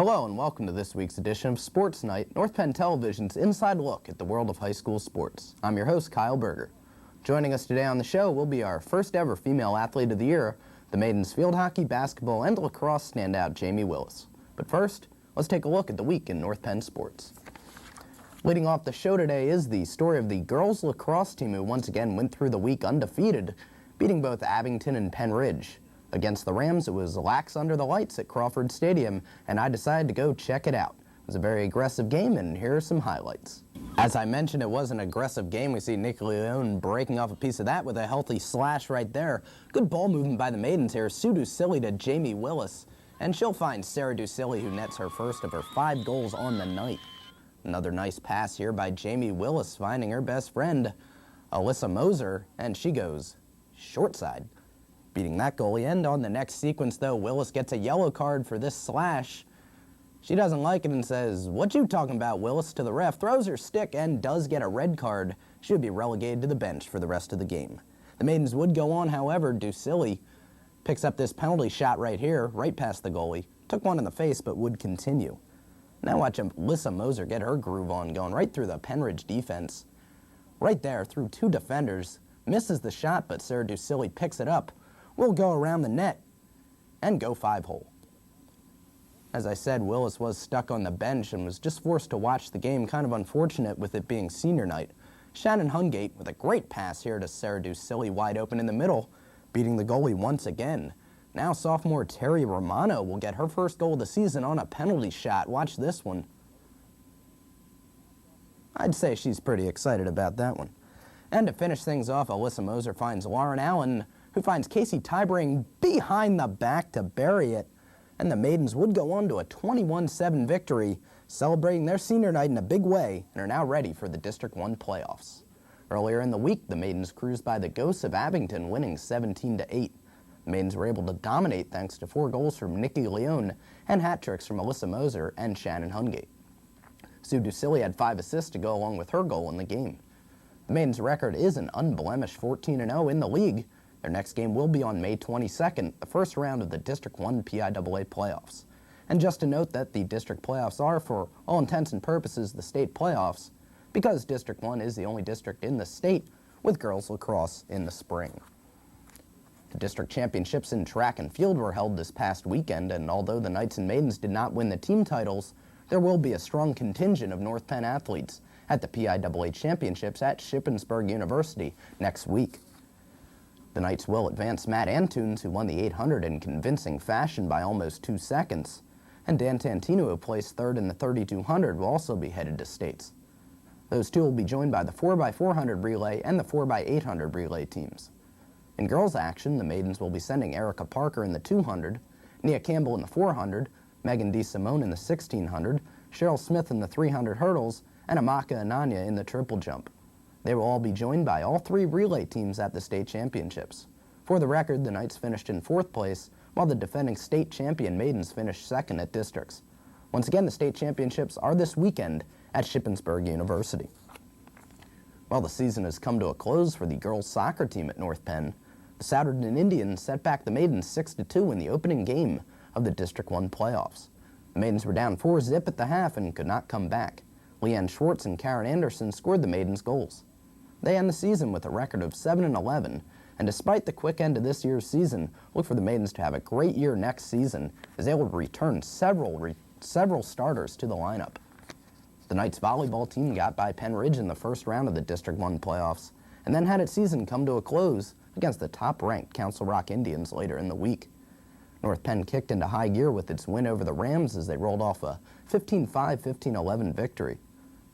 Hello and welcome to this week's edition of Sports Night, North Penn Television's inside look at the world of high school sports. I'm your host, Kyle Berger. Joining us today on the show will be our first ever female athlete of the year, the maidens field hockey, basketball, and lacrosse standout Jamie Willis. But first, let's take a look at the week in North Penn sports. Leading off the show today is the story of the girls lacrosse team who once again went through the week undefeated, beating both Abington and Penn Ridge. Against the Rams, it was lax under the lights at Crawford Stadium, and I decided to go check it out. It was a very aggressive game, and here are some highlights. As I mentioned, it was an aggressive game. We see Nikki Leone breaking off a piece of that with a healthy slash right there. Good ball movement by the maidens here. Sue Ducilli to Jamie Willis, and she'll find Sarah Ducilli, who nets her first of her 5 goals on the night. Another nice pass here by Jamie Willis, finding her best friend, Alyssa Moser, and she goes short side, beating that goalie. And on the next sequence, though, Willis gets a yellow card for this slash. She doesn't like it and says, "What you talking about, Willis?" to the ref, throws her stick, and does get a red card. She would be relegated to the bench for the rest of the game. The maidens would go on, however. Ducilli picks up this penalty shot right here, right past the goalie. Took one in the face, but would continue. Now watch Alyssa Moser get her groove on, going right through the Penn Ridge defense. Right there, through 2 defenders. Misses the shot, but Sarah Ducilli picks it up. Will go around the net and go 5-hole. As I said, Willis was stuck on the bench and was just forced to watch the game, kind of unfortunate with it being senior night. Shannon Hungate with a great pass here to Sarah Ducilli, wide open in the middle, beating the goalie once again. Now sophomore Terry Romano will get her first goal of the season on a penalty shot. Watch this one. I'd say she's pretty excited about that one. And to finish things off, Alyssa Moser finds Lauren Allen, who finds Casey Tybring behind the back to bury it. And the maidens would go on to a 21-7 victory, celebrating their senior night in a big way, and are now ready for the District 1 playoffs. Earlier in the week, the maidens cruised by the Ghosts of Abington, winning 17-8. The maidens were able to dominate thanks to 4 goals from Nikki Leone and hat tricks from Alyssa Moser and Shannon Hungate. Sue Ducilli had 5 assists to go along with her goal in the game. The maidens' record is an unblemished 14-0 in the league. Their next game will be on May 22nd, the first round of the District 1 PIAA playoffs. And just to note that the district playoffs are, for all intents and purposes, the state playoffs, because District 1 is the only district in the state with girls lacrosse in the spring. The district championships in track and field were held this past weekend, and although the Knights and Maidens did not win the team titles, there will be a strong contingent of North Penn athletes at the PIAA championships at Shippensburg University next week. The Knights will advance Matt Antunes, who won the 800 in convincing fashion by almost 2 seconds, and Dan Tantino, who placed 3rd in the 3200, will also be headed to states. Those two will be joined by the 4x400 relay and the 4x800 relay teams. In girls action, the maidens will be sending Erica Parker in the 200, Nia Campbell in the 400, Megan DeSimone in the 1600, Cheryl Smith in the 300 hurdles, and Amaka Ananya in the triple jump. They will all be joined by all 3 relay teams at the state championships. For the record, the Knights finished in 4th place, while the defending state champion maidens finished 2nd at districts. Once again, the state championships are this weekend at Shippensburg University. Well, the season has come to a close for the girls soccer team at North Penn. The Souderton Indians set back the maidens 6-2 in the opening game of the District 1 playoffs. The maidens were down 4-0 at the half and could not come back. Leanne Schwartz and Karen Anderson scored the maidens' goals. They end the season with a record of 7-11, and despite the quick end of this year's season, look for the maidens to have a great year next season, as they will return several starters to the lineup. The Knights volleyball team got by Penn Ridge in the first round of the District 1 playoffs, and then had its season come to a close against the top-ranked Council Rock Indians later in the week. North Penn kicked into high gear with its win over the Rams as they rolled off a 15-5, 15-11 victory.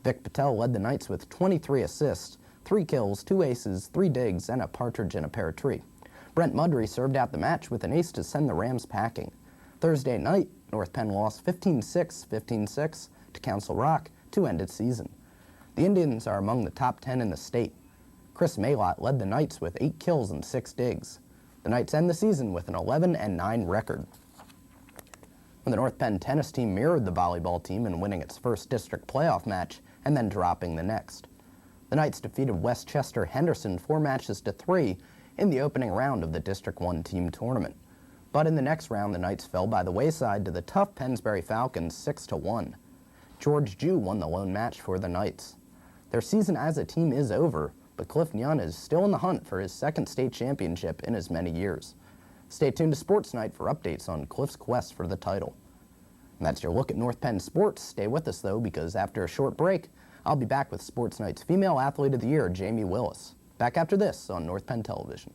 Vic Patel led the Knights with 23 assists, 3 kills, 2 aces, 3 digs, and a partridge in a pear tree. Brent Mudry served out the match with an ace to send the Rams packing. Thursday night, North Penn lost 15-6, 15-6 to Council Rock to end its season. The Indians are among the top 10 in the state. Chris Maylott led the Knights with 8 kills and 6 digs. The Knights end the season with an 11-9 record. The North Penn tennis team mirrored the volleyball team in winning its first district playoff match and then dropping the next. The Knights defeated Westchester Henderson 4-3 in the opening round of the District 1 team tournament. But in the next round, the Knights fell by the wayside to the tough Pennsbury Falcons 6-1. George Jew won the lone match for the Knights. Their season as a team is over, but Cliff Nunn is still in the hunt for his second state championship in as many years. Stay tuned to SportsKnight for updates on Cliff's quest for the title. And that's your look at North Penn sports. Stay with us, though, because after a short break, I'll be back with SportsKnight's Female Athlete of the Year, Jamie Willis. Back after this on North Penn Television.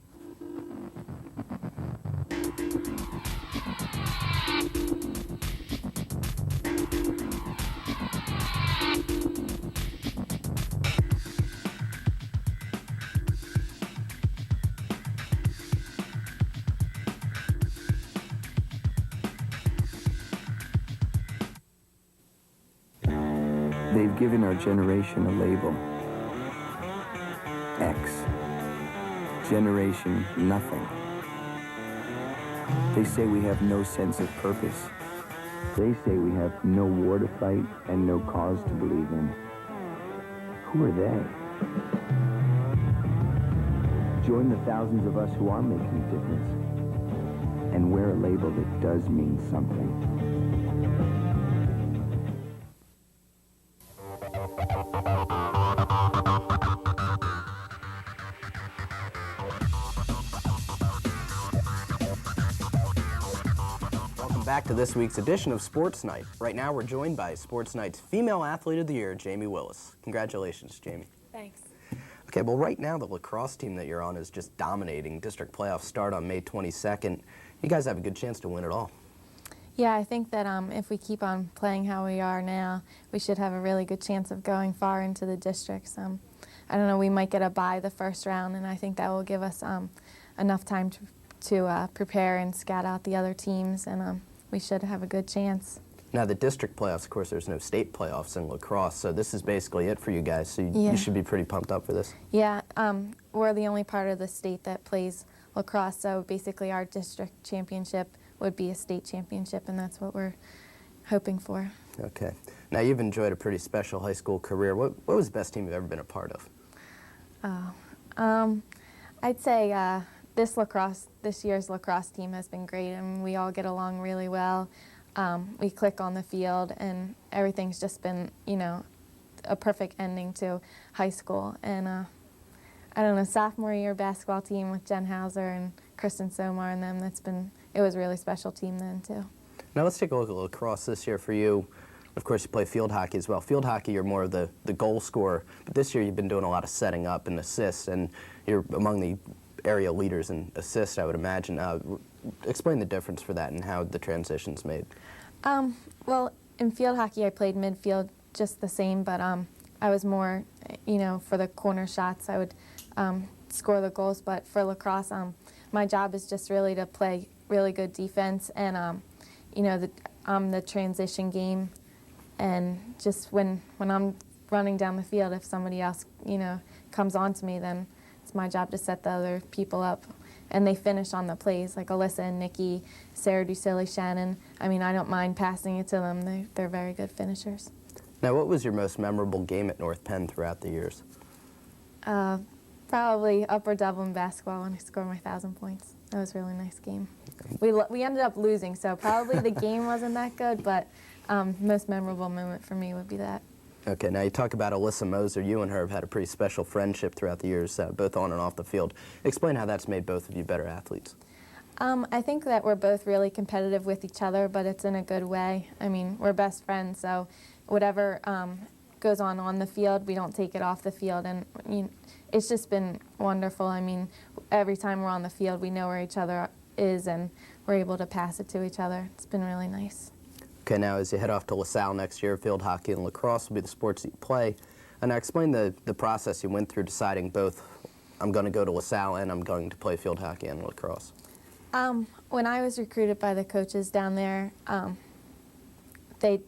They've given our generation a label. X. Generation Nothing. They say we have no sense of purpose. They say we have no war to fight and no cause to believe in. Who are they? Join the thousands of us who are making a difference and wear a label that does mean something. Back to this week's edition of Sports Night. Right now we're joined by Sports Night's Female Athlete of the Year, Jamie Willis. Congratulations, Jamie. Thanks. Okay, well right now the lacrosse team that you're on is just dominating. District playoffs start on May 22nd. You guys have a good chance to win it all. Yeah, I think that if we keep on playing how we are now, we should have a really good chance of going far into the districts. I don't know, we might get a bye the first round, and I think that will give us enough time to prepare and scout out the other teams, and we should have a good chance. Now the district playoffs, of course, there's no state playoffs in lacrosse, so this is basically it for you guys, so you should be pretty pumped up for this. Yeah, we're the only part of the state that plays lacrosse, so basically our district championship would be a state championship, and that's what we're hoping for. Okay. Now you've enjoyed a pretty special high school career. What was the best team you've ever been a part of? I'd say this year's lacrosse team has been great, and we all get along really well. We click on the field, and everything's just been, a perfect ending to high school. And I don't know, sophomore year basketball team with Jen Hauser and Kristen Somar and them, it was a really special team then too. Now let's take a look at lacrosse this year for you. Of course, you play field hockey as well. Field hockey, you're more of the goal scorer, but this year you've been doing a lot of setting up and assists, and you're among the area leaders in assists, I would imagine. Explain the difference for that and how the transition's made. Well, in field hockey, I played midfield just the same, but I was more, for the corner shots, I would score the goals. But for lacrosse, my job is just really to play really good defense, and the transition game, and just when I'm running down the field, if somebody else, comes on to me, then it's my job to set the other people up. And they finish on the plays, like Alyssa and Nikki, Sarah Ducilli, Shannon. I mean, I don't mind passing it to them. They're very good finishers. Now, what was your most memorable game at North Penn throughout the years? Probably Upper Dublin basketball when I scored my 1,000 points. That was a really nice game. We ended up losing, so probably the game wasn't that good, but most memorable moment for me would be that. Okay, now you talk about Alyssa Moser. You and her have had a pretty special friendship throughout the years, both on and off the field. Explain how that's made both of you better athletes. I think that we're both really competitive with each other, but it's in a good way. I mean, we're best friends, so whatever goes on the field, we don't take it off the field, and it's just been wonderful. I mean, every time we're on the field, we know where each other is, and we're able to pass it to each other. It's been really nice. Okay, now as you head off to LaSalle next year, field hockey and lacrosse will be the sports that you play. And now explain the process you went through deciding both, I'm going to go to LaSalle and I'm going to play field hockey and lacrosse. When I was recruited by the coaches down there, they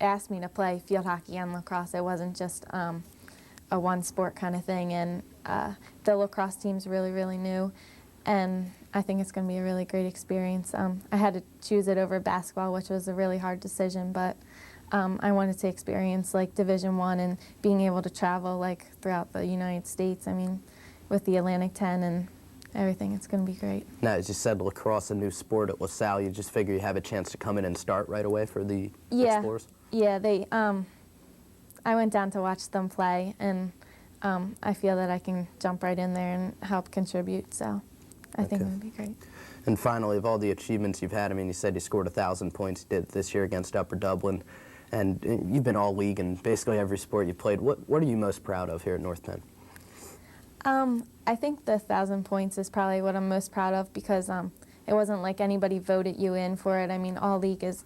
asked me to play field hockey and lacrosse. It wasn't just a one-sport kind of thing, and the lacrosse team's really, really new, and I think it's going to be a really great experience. I had to choose it over basketball, which was a really hard decision, but I wanted to experience like Division I and being able to travel like throughout the United States. I mean, with the Atlantic 10 and everything. It's going to be great. Now, as you said, lacrosse, a new sport at LaSalle, you just figure you have a chance to come in and start right away for the Explorers? Yeah, I went down to watch them play, and I feel that I can jump right in there and help contribute, so I think it'll be great. And finally, of all the achievements you've had, I mean, you said you scored 1,000 points, you did this year against Upper Dublin, and you've been all league in basically every sport you played. What are you most proud of here at North Penn? I think the 1,000 points is probably what I'm most proud of, because it wasn't like anybody voted you in for it. I mean, all league it's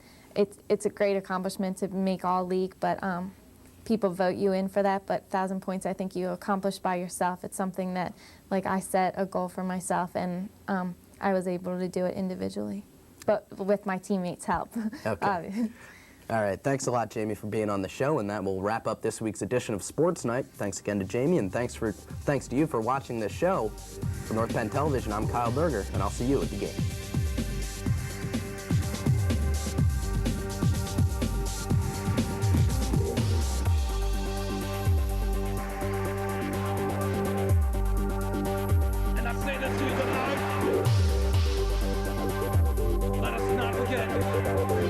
a great accomplishment to make all league, but people vote you in for that. But 1,000 points, I think you accomplished by yourself. It's something that, like, I set a goal for myself, and I was able to do it individually, but with my teammates' help. Okay. All right, thanks a lot, Jamie, for being on the show, and that will wrap up this week's edition of Sports Night. Thanks again to Jamie, and thanks to you for watching this show. For North Penn Television, I'm Kyle Berger, and I'll see you at the game. And I say this to you tonight. Let us not forget.